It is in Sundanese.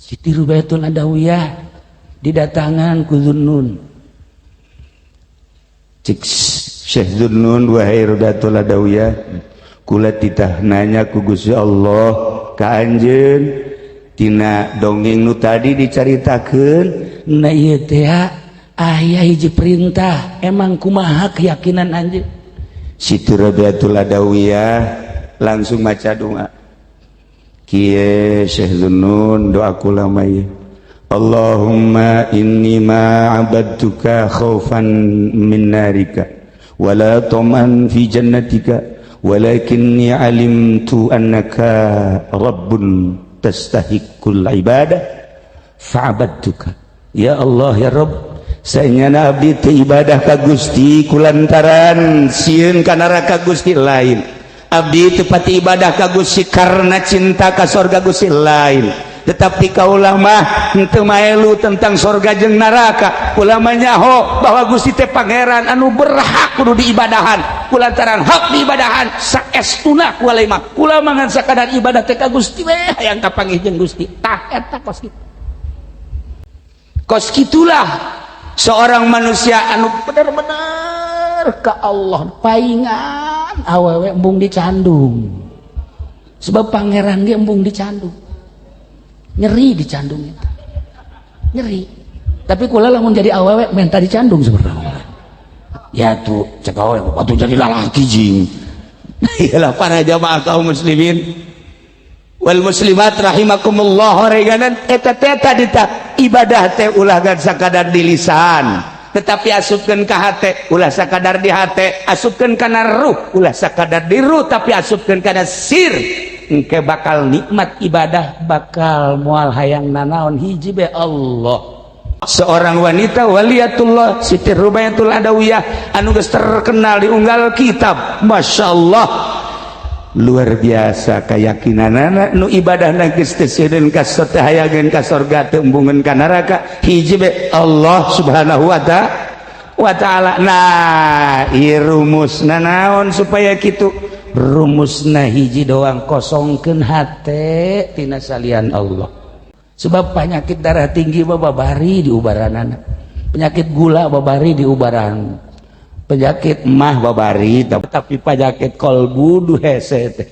Siti Rubayatul Adawiyah didatangan ku Zunnun. Cik Syekh Zunnun, wahai Rubayatul Adawiyah, kula titah nanya ku Gusti Allah ka anjeun tina dongeng nu tadi dicaritakeun. Na ieu teh aya hiji perintah, emang kumaha keyakinan anjeun? Siti Rubayatul Adawiyah langsung maca doa. Kieu Syekh Zunnun doa kula mah ieu. Allahumma inni ma abadtuka khaufan min narika wala taman fi jannatika walakinni alimtu annaka rabbun tastahiqqul ibadah fa'abadtuka. Ya Allah ya Rabb, saenyana abdi teu ibadah ka Gusti kulantaran sieun ka neraka Gusti lain. Abdi teu pati ibadah ka Gusti karena cinta ka surga Gusti lain. Tetapi kaulah mah henteu maelu tentang surga jeung neraka. Ulah mah nyaho bahwa Gusti teh pangeran anu berhak kudu diibadahan. Kulantaran hak diibadahan saestuna kualai mah. Kula mangan sakadar ibadah teh ka Gusti we hayang kapanggih jeung Gusti. Tah eta kos kitu. Kos kitulah seorang manusia anu benar-benar ka Allah paingan awewe embung dicandung. Sebab pangeran ge embung dicandung. Nyeri dicandung itu, nyeri. Tapi kula lamun jadi awewe menta dicandung sebenarnya. Ya tuh cek awewe waktu jadi lalaki jing. Iyalah para jamaah kaum muslimin wal muslimat rahimakumullah, horeganan eta teh tadi tah ibadah teh ulah gan sakadar di lisan, tetapi asupkeun ka hate ulah sakadar di hate, asupkeun kana ruh ulah sakadar di ruh, tapi asupkeun kana sir. Engke bakal nikmat ibadah, bakal moal hayang nanaon hiji be Allah. Seorang wanita waliyatullah Siti Rubayatul Adawiyah anu geus terkenal di unggal kitab, masyaallah luar biasa keyakinanana nu ibadahna geus teu seueun ka teu hayangeun ka surga teu embungeun ka neraka, hiji be Allah Subhanahu wa ta'ala. Nah, ieu rumusna naon supaya kitu? Rumusna hiji doang, kosongkeun hate tina salian Allah. Sebab penyakit darah tinggi babari di ubaranana, penyakit gula babari di ubaran, penyakit mah babari, tapi penyakit kolbu du hese teh